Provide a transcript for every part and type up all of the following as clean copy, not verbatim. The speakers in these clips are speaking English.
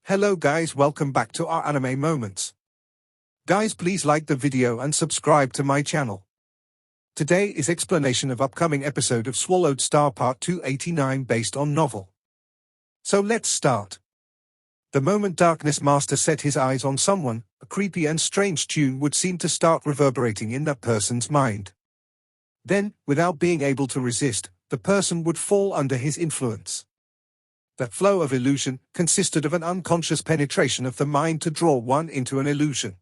Hello guys, welcome back to our anime moments. Guys, please like the video and subscribe to my channel. Today is explanation of upcoming episode of Swallowed Star Part 289 based on novel. So let's start. The moment Darkness Master set his eyes on someone, a creepy and strange tune would seem to start reverberating in that person's mind. Then, without being able to resist, the person would fall under his influence. That flow of illusion consisted of an unconscious penetration of the mind to draw one into an illusion.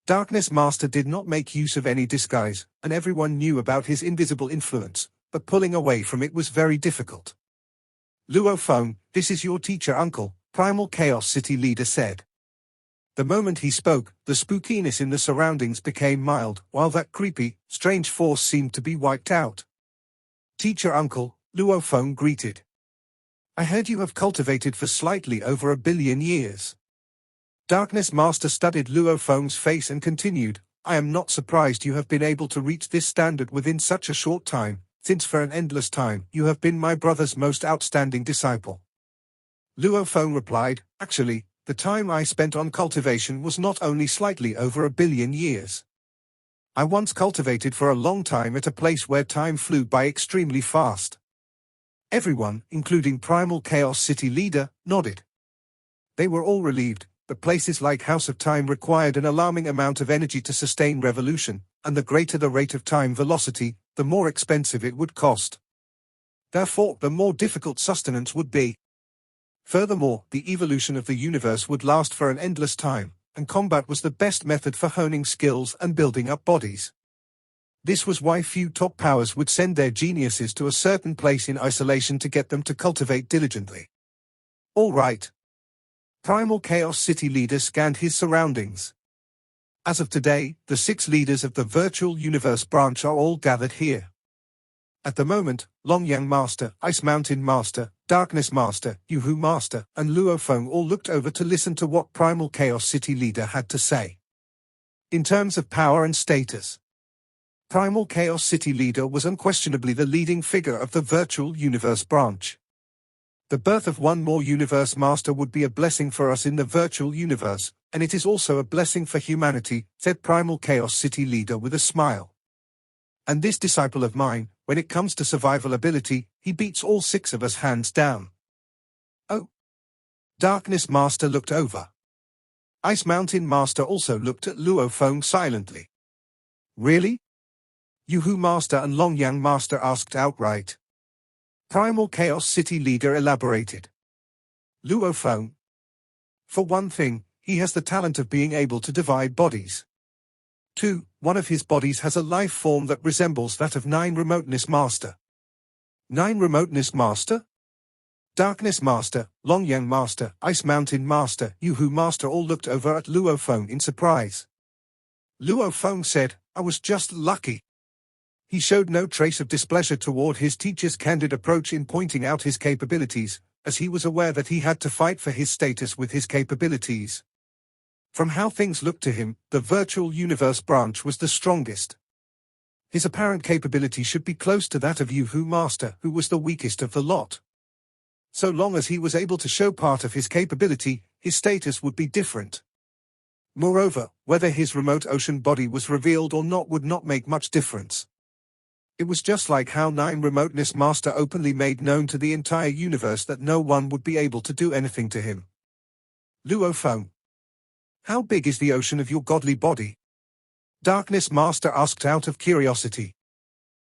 Darkness Master did not make use of any disguise, and everyone knew about his invisible influence, but pulling away from it was very difficult. Luo Feng, this is your teacher uncle, Primal Chaos City leader said. The moment he spoke, the spookiness in the surroundings became mild, while that creepy, strange force seemed to be wiped out. Teacher uncle, Luo Feng greeted. I heard you have cultivated for slightly over 1 billion years. Darkness Master studied Luo Feng's face and continued, I am not surprised you have been able to reach this standard within such a short time, since for an endless time you have been my brother's most outstanding disciple. Luo Feng replied, actually, the time I spent on cultivation was not only slightly over 1 billion years. I once cultivated for a long time at a place where time flew by extremely fast. Everyone, including Primal Chaos City leader, nodded. They were all relieved, but places like House of Time required an alarming amount of energy to sustain revolution, and the greater the rate of time velocity, the more expensive it would cost. Therefore, the more difficult sustenance would be. Furthermore, the evolution of the universe would last for an endless time, and combat was the best method for honing skills and building up bodies. This was why few top powers would send their geniuses to a certain place in isolation to get them to cultivate diligently. All right. Primal Chaos City leader scanned his surroundings. As of today, the 6 leaders of the Virtual Universe branch are all gathered here. At the moment, Longyang Master, Ice Mountain Master, Darkness Master, Yuhu Master, and Luo Feng all looked over to listen to what Primal Chaos City leader had to say. In terms of power and status, Primal Chaos City leader was unquestionably the leading figure of the Virtual Universe branch. The birth of one more Universe Master would be a blessing for us in the Virtual Universe, and it is also a blessing for humanity, said Primal Chaos City leader with a smile. And this disciple of mine, when it comes to survival ability, he beats all 6 of us hands down. Oh. Darkness Master looked over. Ice Mountain Master also looked at Luo Feng silently. Really? Yuhu Master and Longyang Master asked outright. Primal Chaos City leader elaborated. Luo Feng. For one thing, he has the talent of being able to divide bodies. 2. One of his bodies has a life form that resembles that of 9 Remoteness Master. 9 Remoteness Master? Darkness Master, Longyang Master, Ice Mountain Master, Yuhu Master all looked over at Luo Feng in surprise. Luo Feng said, I was just lucky. He showed no trace of displeasure toward his teacher's candid approach in pointing out his capabilities, as he was aware that he had to fight for his status with his capabilities. From how things looked to him, the Virtual Universe branch was the strongest. His apparent capability should be close to that of Yuhu Master, who was the weakest of the lot. So long as he was able to show part of his capability, his status would be different. Moreover, whether his remote ocean body was revealed or not would not make much difference. It was just like how 9 Remoteness Master openly made known to the entire universe that no one would be able to do anything to him. Luo Feng. How big is the ocean of your godly body? Darkness Master asked out of curiosity.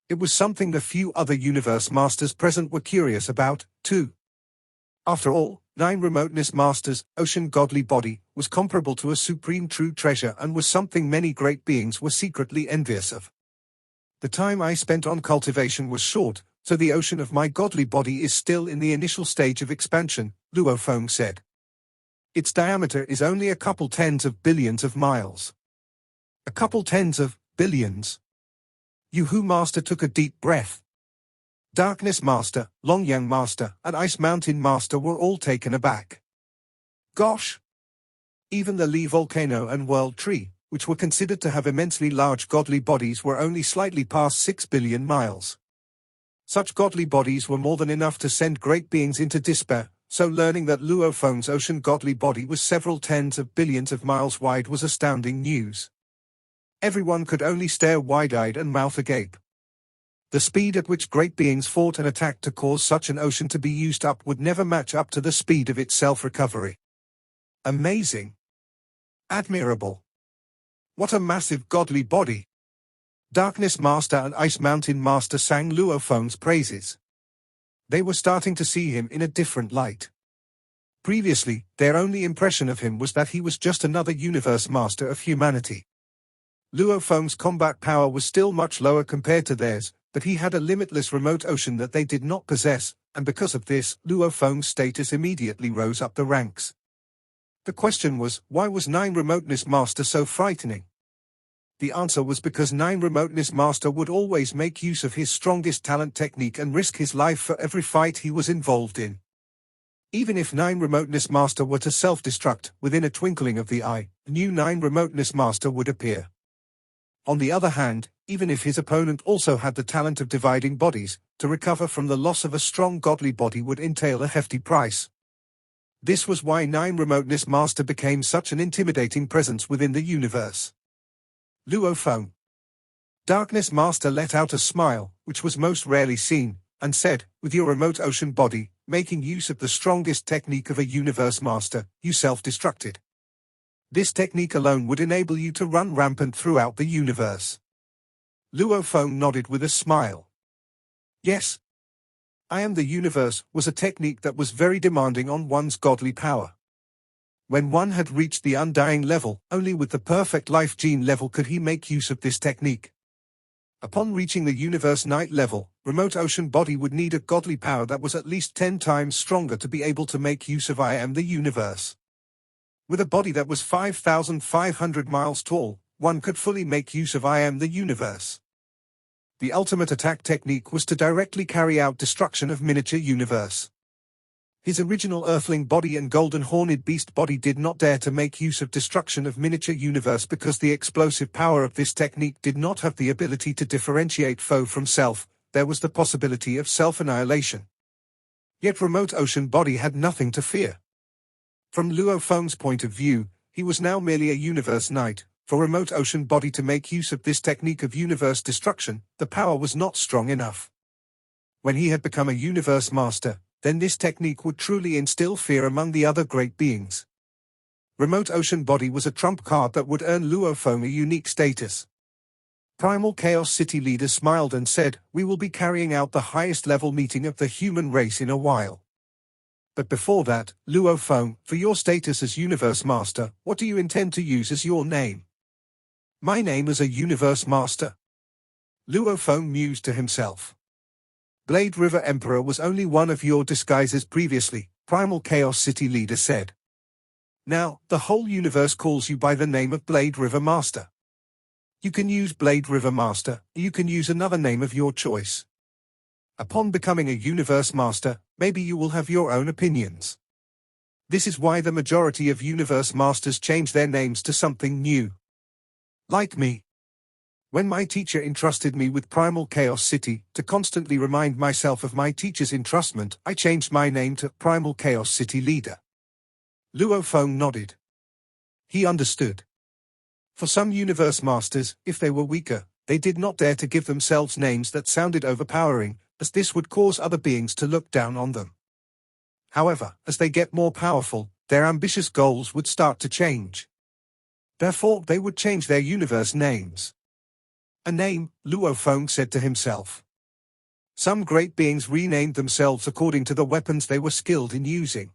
It was something the few other Universe Masters present were curious about, too. After all, 9 Remoteness Masters' ocean godly body was comparable to a supreme true treasure and was something many great beings were secretly envious of. The time I spent on cultivation was short, so the ocean of my godly body is still in the initial stage of expansion, Luo Feng said. Its diameter is only a couple tens of billions of miles. A couple tens of billions. Yuhu Master took a deep breath. Darkness Master, Longyang Master, and Ice Mountain Master were all taken aback. Gosh! Even the Li Volcano and World Tree, which were considered to have immensely large godly bodies, were only slightly past 6 billion miles. Such godly bodies were more than enough to send great beings into despair, So learning that Luo Feng's ocean godly body was several tens of billions of miles wide was astounding news. Everyone could only stare wide-eyed and mouth agape. The speed at which great beings fought and attacked to cause such an ocean to be used up would never match up to the speed of its self-recovery. Amazing. Admirable. What a massive godly body. Darkness Master and Ice Mountain Master sang Luo Feng's praises. They were starting to see him in a different light. Previously, their only impression of him was that he was just another universe master of humanity. Luo Feng's combat power was still much lower compared to theirs, but he had a limitless remote ocean that they did not possess, and because of this, Luo Feng's status immediately rose up the ranks. The question was, why was Nine Remoteness Master so frightening? The answer was because Nine Remoteness Master would always make use of his strongest talent technique and risk his life for every fight he was involved in. Even if Nine Remoteness Master were to self-destruct, within a twinkling of the eye, a new Nine Remoteness Master would appear. On the other hand, even if his opponent also had the talent of dividing bodies, to recover from the loss of a strong godly body would entail a hefty price. This was why Nine Remoteness Master became such an intimidating presence within the universe. Luo Feng. Darkness Master let out a smile, which was most rarely seen, and said, with your remote ocean body, making use of the strongest technique of a universe master, you self-destructed. This technique alone would enable you to run rampant throughout the universe. Luo Feng nodded with a smile. Yes. I am the universe was a technique that was very demanding on one's godly power. When one had reached the undying level, only with the perfect life gene level could he make use of this technique. Upon reaching the universe night level, remote ocean body would need a godly power that was at least 10 times stronger to be able to make use of I am the universe. With a body that was 5,500 miles tall, one could fully make use of I am the universe. The ultimate attack technique was to directly carry out destruction of miniature universe. His original earthling body and golden horned beast body did not dare to make use of destruction of miniature universe because the explosive power of this technique did not have the ability to differentiate foe from self. There was the possibility of self-annihilation. Yet remote ocean body had nothing to fear. From Luo Feng's point of view, he was now merely a universe knight. For remote ocean body to make use of this technique of universe destruction, the power was not strong enough. When he had become a universe master, then this technique would truly instill fear among the other great beings. Remote ocean body was a trump card that would earn Luo Feng a unique status. Primal Chaos City leader smiled and said, we will be carrying out the highest level meeting of the human race in a while. But before that, Luo Feng, for your status as universe master, what do you intend to use as your name? My name is a universe master. Luo Feng mused to himself. Blade River Emperor was only one of your disguises previously, Primal Chaos City leader said. Now, the whole universe calls you by the name of Blade River Master. You can use Blade River Master, or you can use another name of your choice. Upon becoming a universe master, maybe you will have your own opinions. This is why the majority of universe masters change their names to something new. Like me. When my teacher entrusted me with Primal Chaos City, to constantly remind myself of my teacher's entrustment, I changed my name to Primal Chaos City Leader. Luo Feng nodded. He understood. For some universe masters, if they were weaker, they did not dare to give themselves names that sounded overpowering, as this would cause other beings to look down on them. However, as they get more powerful, their ambitious goals would start to change. Therefore, they would change their universe names. A name, Luo Feng said to himself. Some great beings renamed themselves according to the weapons they were skilled in using.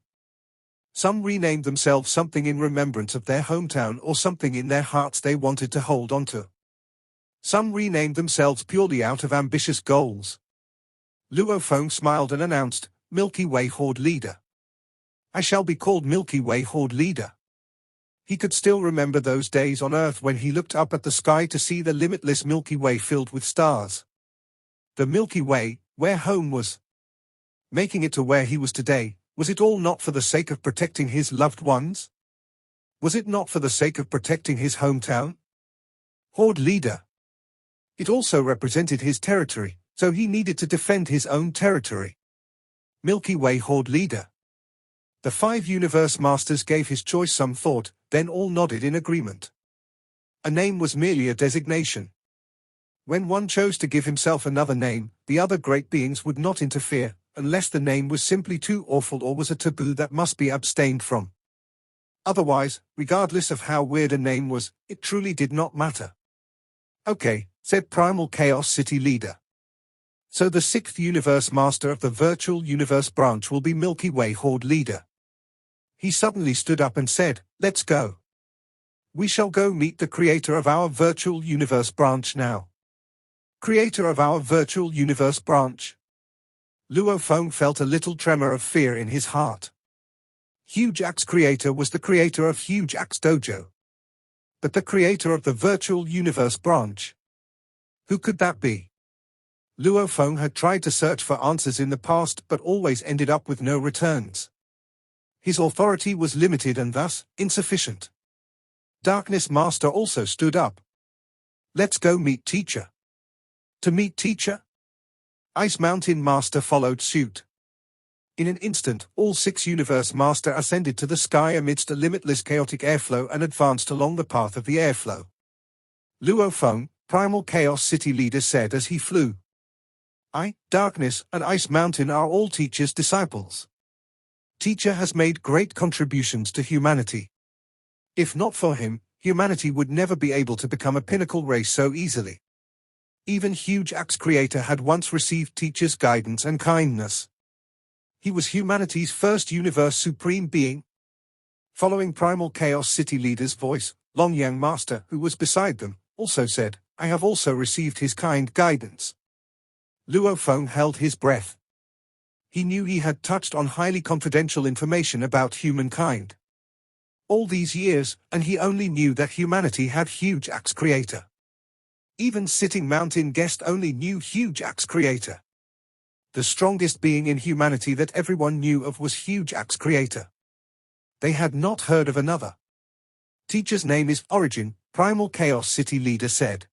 Some renamed themselves something in remembrance of their hometown or something in their hearts they wanted to hold onto. Some renamed themselves purely out of ambitious goals. Luo Feng smiled and announced, Milky Way Horde Leader. I shall be called Milky Way Horde Leader. He could still remember those days on Earth when he looked up at the sky to see the limitless Milky Way filled with stars. The Milky Way, where home was. Making it to where he was today, was it all not for the sake of protecting his loved ones? Was it not for the sake of protecting his hometown? Horde Leader. It also represented his territory, so he needed to defend his own territory. Milky Way Horde Leader. The 5 Universe Masters gave his choice some thought, then all nodded in agreement. A name was merely a designation. When one chose to give himself another name, the other great beings would not interfere, unless the name was simply too awful or was a taboo that must be abstained from. Otherwise, regardless of how weird a name was, it truly did not matter. Okay, said Primal Chaos City Leader. So the 6th Universe Master of the Virtual Universe branch will be Milky Way Horde Leader. He suddenly stood up and said, "Let's go. We shall go meet the creator of our Virtual Universe branch now." Creator of our Virtual Universe branch? Luo Feng felt a little tremor of fear in his heart. Huge Axe Creator was the creator of Huge Axe Dojo. But the creator of the Virtual Universe branch? Who could that be? Luo Feng had tried to search for answers in the past but always ended up with no returns. His authority was limited and thus, insufficient. Darkness Master also stood up. "Let's go meet teacher." To meet teacher? Ice Mountain Master followed suit. In an instant, all 6 Universe Master ascended to the sky amidst a limitless chaotic airflow and advanced along the path of the airflow. Luo Feng, Primal Chaos City Leader, said as he flew. Darkness, and Ice Mountain are all teacher's disciples. Teacher has made great contributions to humanity. If not for him, humanity would never be able to become a pinnacle race so easily. Even Huge Axe Creator had once received teacher's guidance and kindness. He was humanity's first universe supreme being. Following Primal Chaos City Leader's voice, Longyang Master, who was beside them, also said, "I have also received his kind guidance." Luo Feng held his breath. He knew he had touched on highly confidential information about humankind. All these years, and he only knew that humanity had Huge Axe Creator. Even Sitting Mountain Guest only knew Huge Axe Creator. The strongest being in humanity that everyone knew of was Huge Axe Creator. They had not heard of another. Teacher's name is Origin, Primal Chaos City Leader said.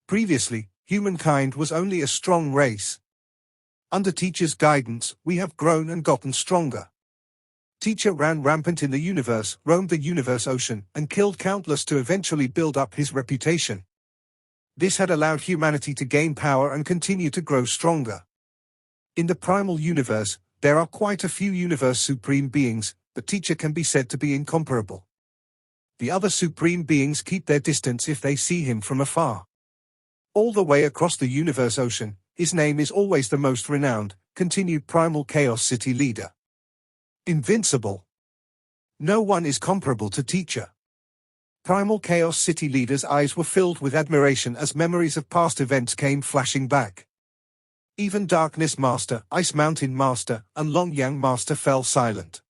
Previously, humankind was only a strong race. Under teacher's guidance, we have grown and gotten stronger. Teacher ran rampant in the universe, roamed the universe ocean, and killed countless to eventually build up his reputation. This had allowed humanity to gain power and continue to grow stronger. In the primal universe, there are quite a few universe supreme beings, but teacher can be said to be incomparable. The other supreme beings keep their distance if they see him from afar. All the way across the universe ocean, his name is always the most renowned, continued Primal Chaos City Leader. Invincible. No one is comparable to teacher. Primal Chaos City Leader's eyes were filled with admiration as memories of past events came flashing back. Even Darkness Master, Ice Mountain Master, and Longyang Master fell silent.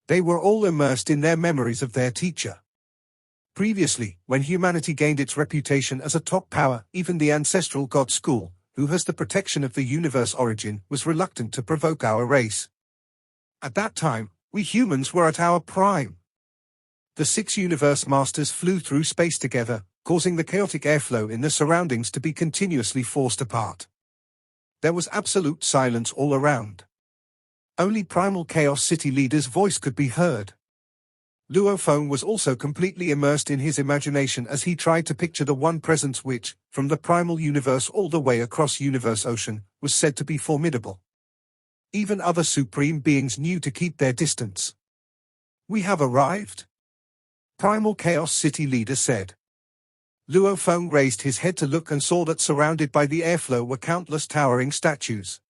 They were all immersed in their memories of their teacher. Previously, when humanity gained its reputation as a top power, even the ancestral God School, who has the protection of the universe Origin, was reluctant to provoke our race. At that time, we humans were at our prime. The 6 Universe Masters flew through space together, causing the chaotic airflow in the surroundings to be continuously forced apart. There was absolute silence all around. Only Primal Chaos City Leader's voice could be heard. Luo Feng was also completely immersed in his imagination as he tried to picture the one presence which, from the primal universe all the way across universe ocean, was said to be formidable. Even other supreme beings knew to keep their distance. "We have arrived," Primal Chaos City Leader said. Luo Feng raised his head to look and saw that surrounded by the airflow were countless towering statues.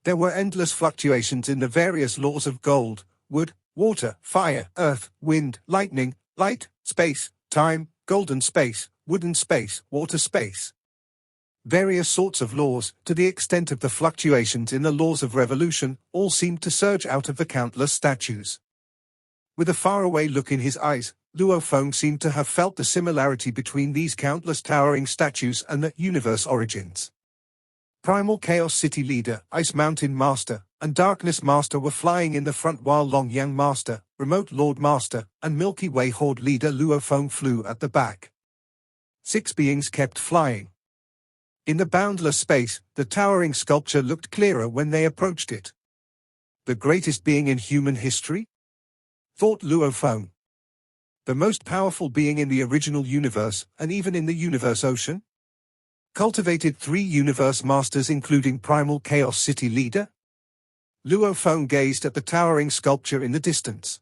There were endless fluctuations in the various laws of gold, wood, water, fire, earth, wind, lightning, light, space, time, golden space, wooden space, water space. Various sorts of laws, to the extent of the fluctuations in the laws of revolution, all seemed to surge out of the countless statues. With a faraway look in his eyes, Luo Feng seemed to have felt the similarity between these countless towering statues and the universe origins. Primal Chaos City Leader, Ice Mountain Master, and Darkness Master were flying in the front while Longyang Master, Remote Lord Master, and Milky Way Horde Leader Luo Feng flew at the back. 6 beings kept flying. In the boundless space, the towering sculpture looked clearer when they approached it. The greatest being in human history? Thought Luo Feng. The most powerful being in the original universe, and even in the universe ocean? Cultivated 3 universe masters including Primal Chaos City Leader? Luo Feng gazed at the towering sculpture in the distance.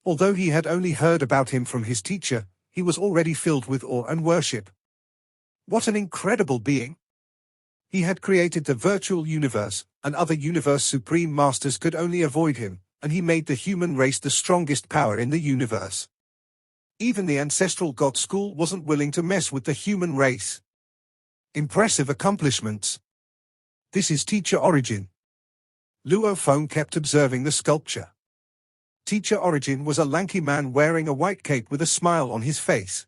Although he had only heard about him from his teacher, he was already filled with awe and worship. What an incredible being! He had created the virtual universe, and other universe supreme masters could only avoid him, and he made the human race the strongest power in the universe. Even the ancestral god school wasn't willing to mess with the human race. Impressive accomplishments. This is Teacher Origin. Luo Feng kept observing the sculpture. Teacher Origin was a lanky man wearing a white cape with a smile on his face.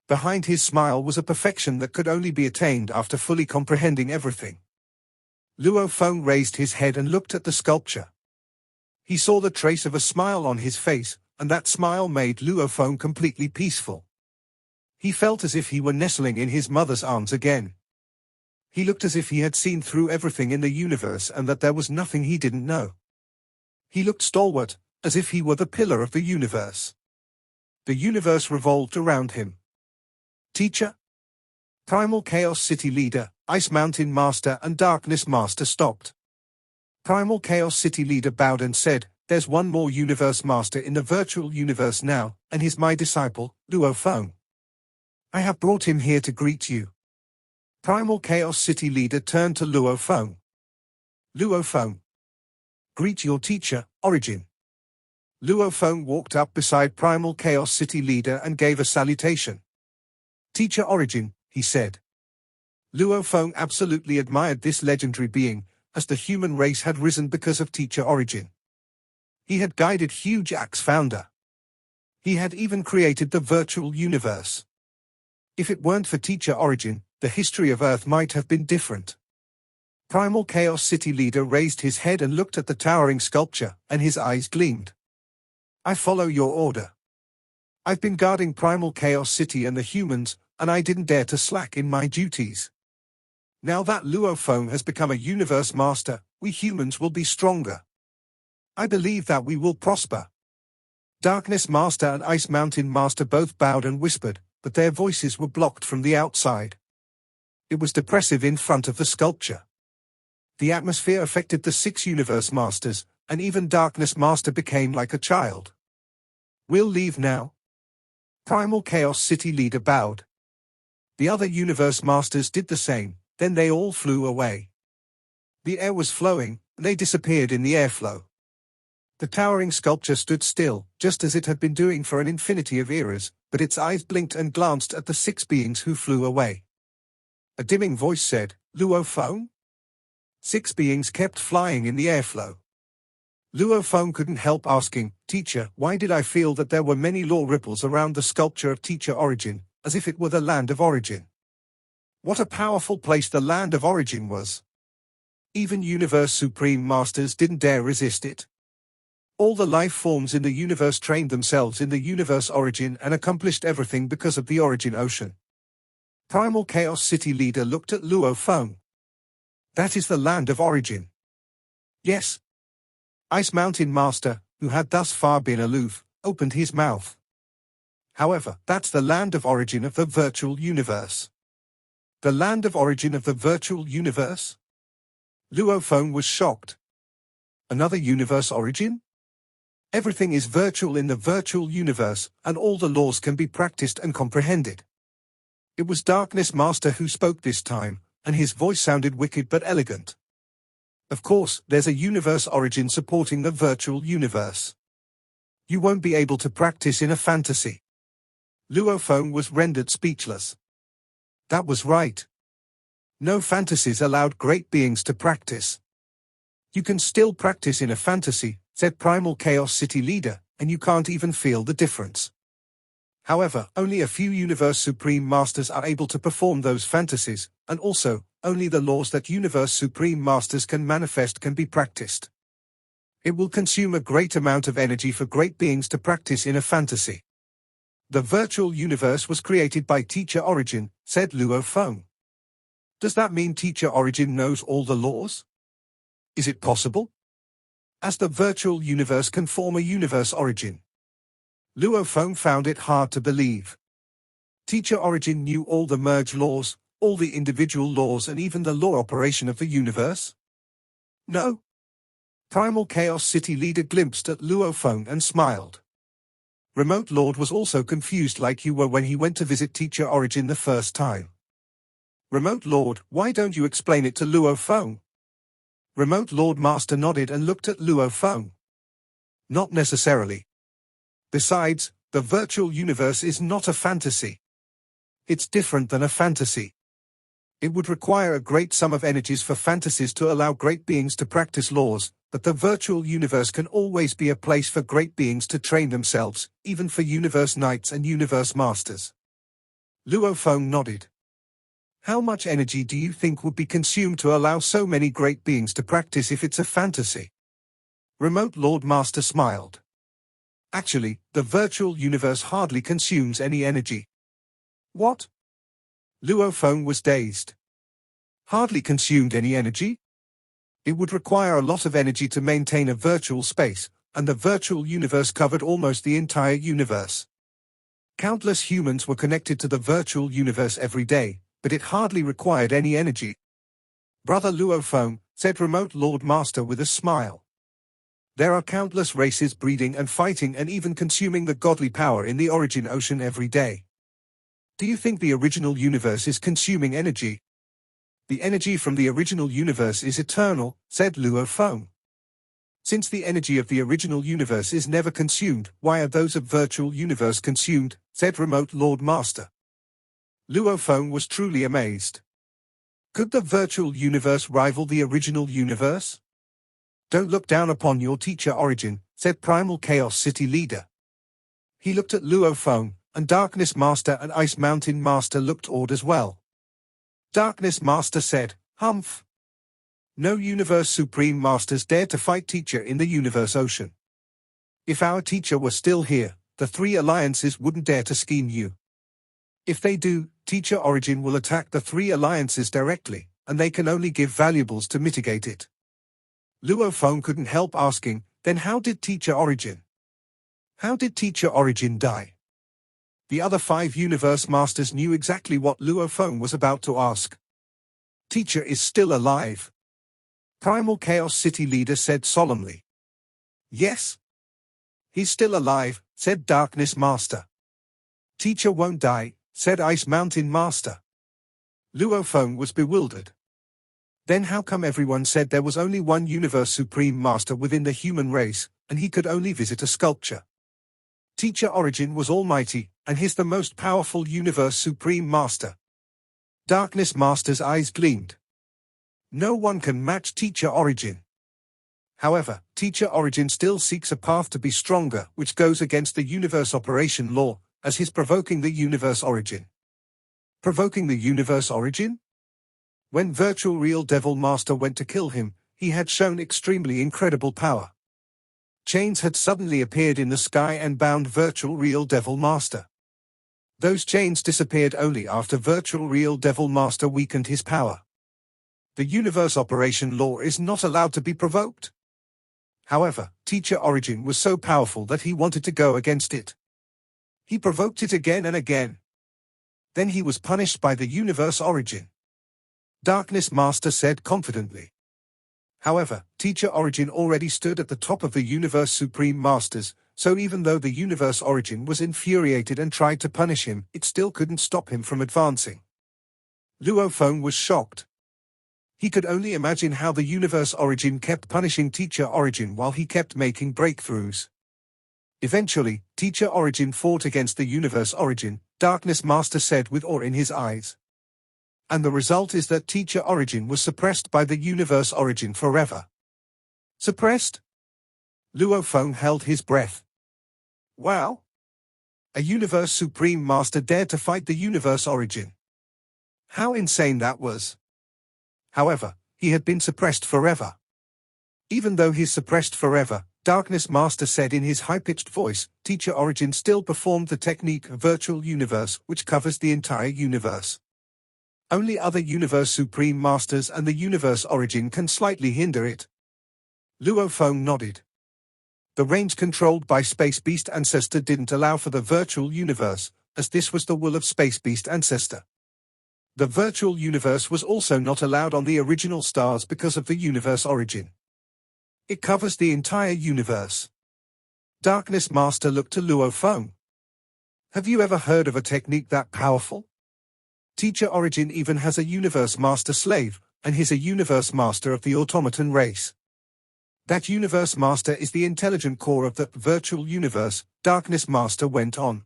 Behind his smile was a perfection that could only be attained after fully comprehending everything. Luo Feng raised his head and looked at the sculpture. He saw the trace of a smile on his face, and that smile made Luo Feng completely peaceful. He felt as if he were nestling in his mother's arms again. He looked as if he had seen through everything in the universe and that there was nothing he didn't know. He looked stalwart, as if he were the pillar of the universe. The universe revolved around him. Teacher? Primal Chaos City Leader, Ice Mountain Master and Darkness Master stopped. Primal Chaos City Leader bowed and said, "There's one more universe master in the virtual universe now, and he's my disciple, Luo Feng. I have brought him here to greet you." Primal Chaos City Leader turned to Luo Feng. Luo Feng. Greet your teacher, Origin. Luo Feng walked up beside Primal Chaos City Leader and gave a salutation. Teacher Origin, he said. Luo Feng absolutely admired this legendary being, as the human race had risen because of Teacher Origin. He had guided Huge Axe Founder. He had even created the virtual universe. If it weren't for Teacher Origin, the history of Earth might have been different. Primal Chaos City Leader raised his head and looked at the towering sculpture, and his eyes gleamed. I follow your order. I've been guarding Primal Chaos City and the humans, and I didn't dare to slack in my duties. Now that Luo Feng has become a universe master, we humans will be stronger. I believe that we will prosper. Darkness Master and Ice Mountain Master both bowed and whispered, but their voices were blocked from the outside. It was depressive in front of the sculpture. The atmosphere affected the 6 universe masters, and even Darkness Master became like a child. We'll leave now. Primal Chaos City Leader bowed. The other universe masters did the same, then they all flew away. The air was flowing, and they disappeared in the airflow. The towering sculpture stood still, just as it had been doing for an infinity of eras, but its eyes blinked and glanced at the 6 beings who flew away. A dimming voice said, Luo Feng? 6 beings kept flying in the airflow. Luo Feng couldn't help asking, Teacher, why did I feel that there were many law ripples around the sculpture of Teacher Origin, as if it were the land of origin? What a powerful place the land of origin was. Even Universe Supreme Masters didn't dare resist it. All the life forms in the universe trained themselves in the universe origin and accomplished everything because of the origin ocean. Primal Chaos City Leader looked at Luo Feng. That is the land of origin. Yes. Ice Mountain Master, who had thus far been aloof, opened his mouth. However, that's the land of origin of the virtual universe. The land of origin of the virtual universe? Luo Feng was shocked. Another universe origin? Everything is virtual in the virtual universe, and all the laws can be practiced and comprehended. It was Darkness Master who spoke this time, and his voice sounded wicked but elegant. Of course, there's a universe origin supporting the virtual universe. You won't be able to practice in a fantasy. Luo Feng was rendered speechless. That was right. No fantasies allowed great beings to practice. You can still practice in a fantasy, said Primal Chaos City Leader, and you can't even feel the difference. However, only a few Universe Supreme Masters are able to perform those fantasies, and also, only the laws that Universe Supreme Masters can manifest can be practiced. It will consume a great amount of energy for great beings to practice in a fantasy. The virtual universe was created by Teacher Origin, said Luo Feng. Does that mean Teacher Origin knows all the laws? Is it possible? as the virtual universe can form a universe origin. Luo Feng found it hard to believe. Teacher Origin knew all the merge laws, all the individual laws and even the law operation of the universe? No. Primal Chaos City leader glimpsed at Luo Feng and smiled. Remote Lord was also confused like you were when he went to visit Teacher Origin the first time. Remote Lord, why don't you explain it to Luo Feng? Remote Lord Master nodded and looked at Luo Feng. Not necessarily. Besides, the virtual universe is not a fantasy. It's different than a fantasy. It would require a great sum of energies for fantasies to allow great beings to practice laws, but the virtual universe can always be a place for great beings to train themselves, even for universe knights and universe masters. Luo Feng nodded. How much energy do you think would be consumed to allow so many great beings to practice if it's a fantasy? Remote Lord Master smiled. Actually, the virtual universe hardly consumes any energy. What? Luo Feng was dazed. Hardly consumed any energy? It would require a lot of energy to maintain a virtual space, and the virtual universe covered almost the entire universe. Countless humans were connected to the virtual universe every day, but it hardly required any energy. Brother Luo Feng, said Remote Lord Master with a smile. There are countless races breeding and fighting and even consuming the godly power in the origin ocean every day. Do you think the original universe is consuming energy? The energy from the original universe is eternal, said Luo Feng. Since the energy of the original universe is never consumed, why are those of virtual universe consumed, said Remote Lord Master. Luo Feng was truly amazed. Could the virtual universe rival the original universe? Don't look down upon your teacher Origin, said Primal Chaos City leader. He looked at Luo Feng, and Darkness Master and Ice Mountain Master looked awed as well. Darkness Master said, Humph. No Universe Supreme Masters dare to fight Teacher in the Universe Ocean. If our teacher were still here, the three alliances wouldn't dare to scheme you. If they do, Teacher Origin will attack the three alliances directly, and they can only give valuables to mitigate it. Luo Feng couldn't help asking, then how did Teacher Origin? How did Teacher Origin die? The other 5 Universe Masters knew exactly what Luo Feng was about to ask. Teacher is still alive. Primal Chaos City leader said solemnly. Yes. He's still alive, said Darkness Master. Teacher won't die, said Ice Mountain Master. Luo Feng was bewildered. Then how come everyone said there was only one Universe Supreme Master within the human race, and he could only visit a sculpture? Teacher Origin was almighty, and he's the most powerful Universe Supreme Master. Darkness Master's eyes gleamed. No one can match Teacher Origin. However, Teacher Origin still seeks a path to be stronger, which goes against the Universe Operation law, as he's provoking the Universe Origin. Provoking the Universe Origin? When Virtual Real Devil Master went to kill him, he had shown extremely incredible power. Chains had suddenly appeared in the sky and bound Virtual Real Devil Master. Those chains disappeared only after Virtual Real Devil Master weakened his power. The Universe Operation law is not allowed to be provoked. However, Teacher Origin was so powerful that he wanted to go against it. He provoked it again and again. Then he was punished by the Universe Origin. Darkness Master said confidently. However, Teacher Origin already stood at the top of the Universe Supreme Masters, so even though the Universe Origin was infuriated and tried to punish him, it still couldn't stop him from advancing. Luo Feng was shocked. He could only imagine how the Universe Origin kept punishing Teacher Origin while he kept making breakthroughs. Eventually, Teacher Origin fought against the Universe Origin, Darkness Master said with awe in his eyes. And the result is that Teacher Origin was suppressed by the Universe Origin forever. Suppressed? Luo Feng held his breath. Wow! A Universe Supreme Master dared to fight the Universe Origin. How insane that was! However, he had been suppressed forever. Even though he's suppressed forever, Darkness Master said in his high-pitched voice, Teacher Origin still performed the technique Virtual Universe, which covers the entire universe. Only other Universe Supreme Masters and the Universe Origin can slightly hinder it. Luo Feng nodded. The range controlled by Space Beast Ancestor didn't allow for the virtual universe, as this was the will of Space Beast Ancestor. The virtual universe was also not allowed on the original stars because of the universe origin. It covers the entire universe. Darkness Master looked to Luo Feng. Have you ever heard of a technique that powerful? Teacher Origin even has a universe master slave, and he's a universe master of the automaton race. That universe master is the intelligent core of the virtual universe, Darkness Master went on.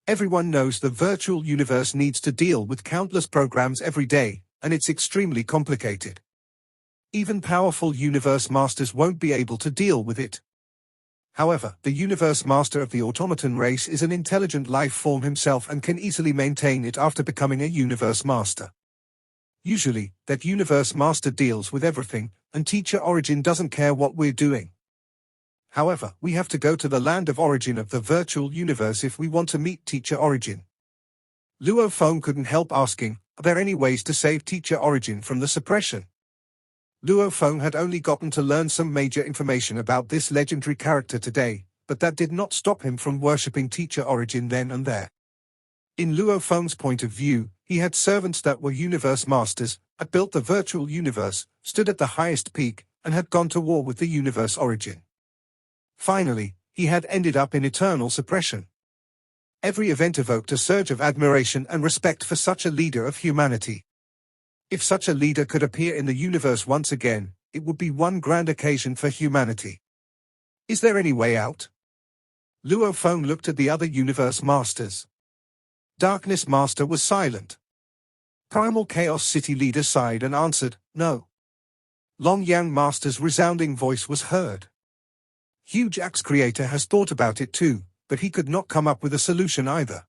Everyone knows the virtual universe needs to deal with countless programs every day, and it's extremely complicated. Even powerful universe masters won't be able to deal with it. However, the universe master of the automaton race is an intelligent life form himself and can easily maintain it after becoming a universe master. Usually, that universe master deals with everything, and Teacher Origin doesn't care what we're doing. However, we have to go to the land of origin of the virtual universe if we want to meet Teacher Origin. Luo Feng couldn't help asking, are there any ways to save Teacher Origin from the suppression? Luo Feng had only gotten to learn some major information about this legendary character today, but that did not stop him from worshipping Teacher Origin then and there. In Luo Feng's point of view, he had servants that were universe masters, had built the virtual universe, stood at the highest peak, and had gone to war with the universe origin. Finally, he had ended up in eternal suppression. Every event evoked a surge of admiration and respect for such a leader of humanity. If such a leader could appear in the universe once again, it would be one grand occasion for humanity. Is there any way out? Luo Feng looked at the other universe masters. Darkness Master was silent. Primal Chaos City leader sighed and answered, no. Long Yang Master's resounding voice was heard. Huge Axe Creator has thought about it too, but he could not come up with a solution either.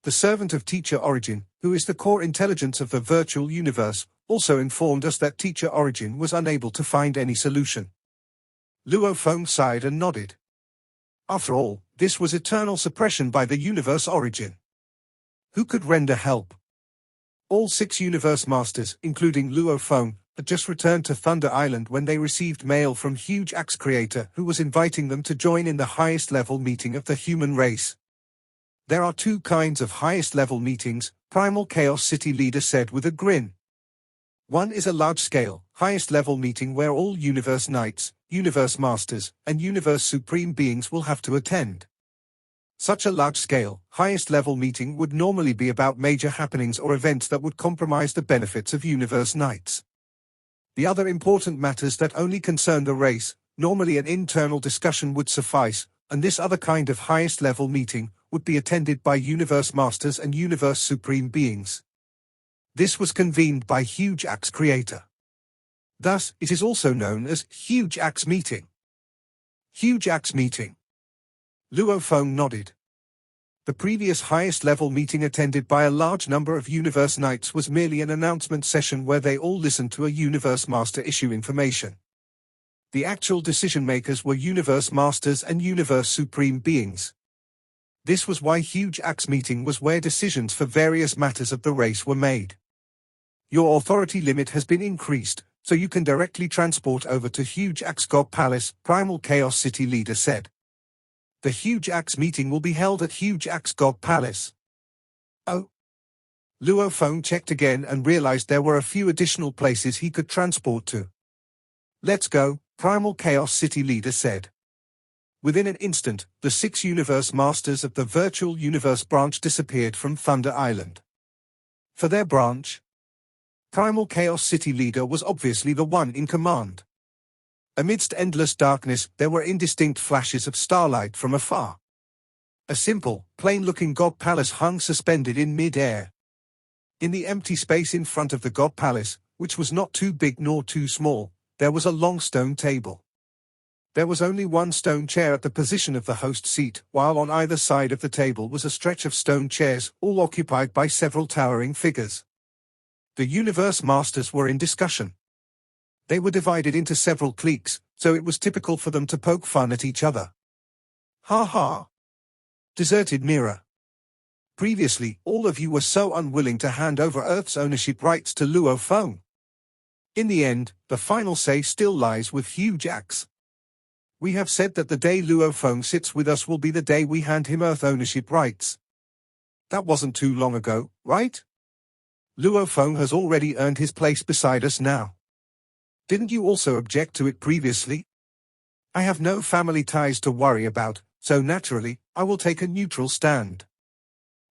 The servant of Teacher Origin, who is the core intelligence of the virtual universe, also informed us that Teacher Origin was unable to find any solution. Luo Feng sighed and nodded. After all, this was eternal suppression by the universe origin. Who could render help? All 6 universe masters, including Luo Feng, had just returned to Thunder Island when they received mail from Huge Axe Creator, who was inviting them to join in the highest level meeting of the human race. There are 2 kinds of highest level meetings, Primal Chaos City leader said with a grin. One is a large-scale, highest-level meeting where all Universe Knights, Universe Masters, and Universe Supreme Beings will have to attend. Such a large-scale, highest-level meeting would normally be about major happenings or events that would compromise the benefits of Universe Knights. The other important matters that only concern the race, normally an internal discussion would suffice, and this other kind of highest-level meeting would be attended by Universe Masters and Universe Supreme Beings. This was convened by Huge Axe Creator. Thus, it is also known as Huge Axe Meeting. Huge Axe Meeting. Luo Feng nodded. The previous highest-level meeting attended by a large number of Universe Knights was merely an announcement session where they all listened to a Universe Master issue information. The actual decision-makers were Universe Masters and Universe Supreme Beings. This was why Huge Axe Meeting was where decisions for various matters of the race were made. Your authority limit has been increased, so you can directly transport over to Huge Axe God Palace, Primal Chaos City leader said. The Huge Axe Meeting will be held at Huge Axe God Palace. Oh. Luo Feng checked again and realized there were a few additional places he could transport to. Let's go, Primal Chaos City leader said. Within an instant, the 6 Universe Masters of the Virtual Universe branch disappeared from Thunder Island. For their branch, Primal Chaos City leader was obviously the one in command. Amidst endless darkness, there were indistinct flashes of starlight from afar. A simple, plain-looking God Palace hung suspended in mid-air. In the empty space in front of the God Palace, which was not too big nor too small, there was a long stone table. There was only one stone chair at the position of the host seat, while on either side of the table was a stretch of stone chairs, all occupied by several towering figures. The Universe Masters were in discussion. They were divided into several cliques, so it was typical for them to poke fun at each other. Ha ha! Deserted mirror. Previously, all of you were so unwilling to hand over Earth's ownership rights to Luo Feng. In the end, the final say still lies with Huge Axe. We have said that the day Luo Feng sits with us will be the day we hand him Earth ownership rights. That wasn't too long ago, right? Luo Feng has already earned his place beside us now. Didn't you also object to it previously? I have no family ties to worry about, so naturally, I will take a neutral stand.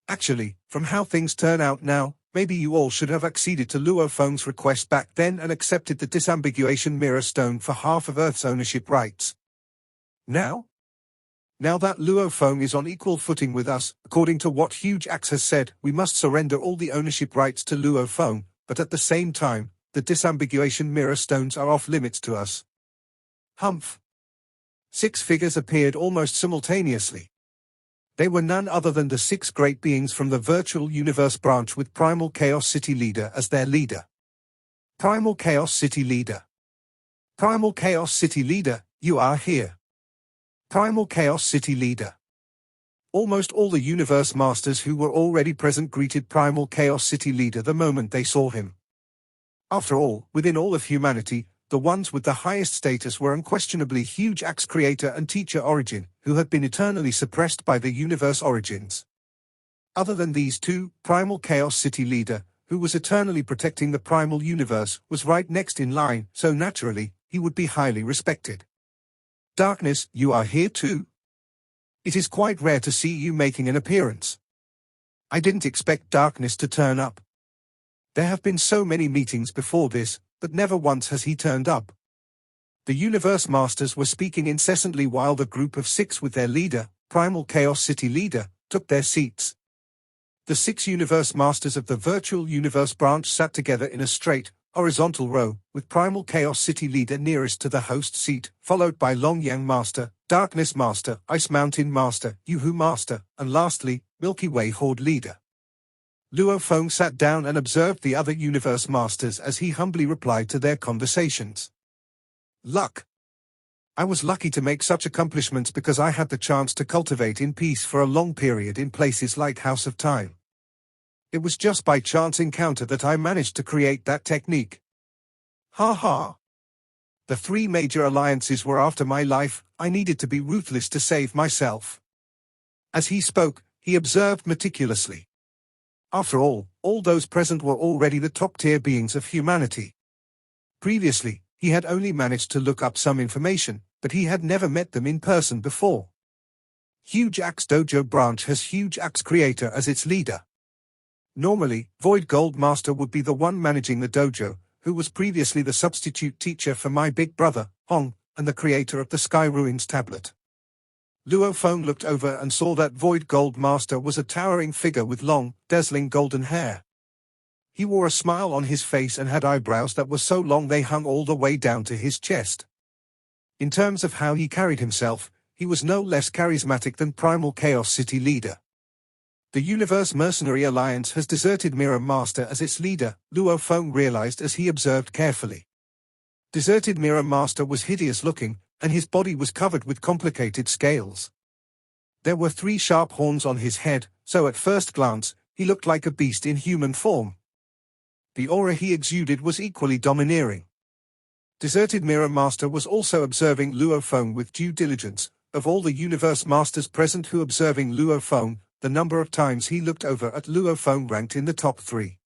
Actually, from how things turn out now, maybe you all should have acceded to Luo Feng's request back then and accepted the disambiguation mirror stone for half of Earth's ownership rights. Now? Now that Luo Feng is on equal footing with us, according to what Huge Axe has said, we must surrender all the ownership rights to Luo Feng, but at the same time, the disambiguation mirror stones are off limits to us. Humph. 6 figures appeared almost simultaneously. They were none other than the 6 great beings from the virtual universe branch with Primal Chaos City Leader as their leader. Primal Chaos City Leader. Primal Chaos City Leader, you are here. Primal Chaos City Leader. Almost all the universe masters who were already present greeted Primal Chaos City Leader the moment they saw him. After all, within all of humanity, the ones with the highest status were unquestionably Huge Axe creator and teacher Origin, who had been eternally suppressed by the universe origins. Other than these two, Primal Chaos City Leader, who was eternally protecting the primal universe, was right next in line, so naturally, he would be highly respected. Darkness, you are here too? It is quite rare to see you making an appearance. I didn't expect Darkness to turn up. There have been so many meetings before this, but never once has he turned up. The Universe Masters were speaking incessantly while the group of 6 with their leader, Primal Chaos City Leader, took their seats. The 6 Universe Masters of the Virtual Universe branch sat together in a straight, horizontal row, with Primal Chaos City Leader nearest to the host seat, followed by Long Yang Master, Darkness Master, Ice Mountain Master, Yuhu Master, and lastly, Milky Way Horde Leader. Luo Feng sat down and observed the other Universe Masters as he humbly replied to their conversations. Luck. I was lucky to make such accomplishments because I had the chance to cultivate in peace for a long period in places like House of Time. It was just by chance encounter that I managed to create that technique. Ha ha. The 3 major alliances were after my life, I needed to be ruthless to save myself. As he spoke, he observed meticulously. After all those present were already the top-tier beings of humanity. Previously, he had only managed to look up some information, but he had never met them in person before. Huge Axe Dojo branch has Huge Axe Creator as its leader. Normally, Void Gold Master would be the one managing the dojo, who was previously the substitute teacher for my big brother, Hong, and the creator of the Sky Ruins tablet. Luo Feng looked over and saw that Void Gold Master was a towering figure with long, dazzling golden hair. He wore a smile on his face and had eyebrows that were so long they hung all the way down to his chest. In terms of how he carried himself, he was no less charismatic than Primal Chaos City Leader. The Universe Mercenary Alliance has deserted Mirror Master as its leader, Luo Feng realized as he observed carefully. Deserted Mirror Master was hideous looking, and his body was covered with complicated scales. There were 3 sharp horns on his head, so at first glance, he looked like a beast in human form. The aura he exuded was equally domineering. Deserted Mirror Master was also observing Luo Feng with due diligence. Of all the Universe Masters present who observing Luo Feng, the number of times he looked over at Luo Feng ranked in the top 3.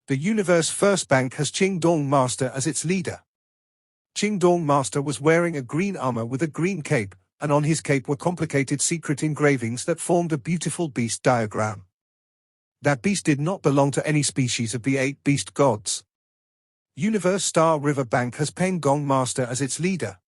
The Universe First Bank has Qing Dong Master as its leader. Qing Dong Master was wearing a green armor with a green cape, and on his cape were complicated secret engravings that formed a beautiful beast diagram. That beast did not belong to any species of the 8 beast gods. Universe Star River Bank has Peng Gong Master as its leader.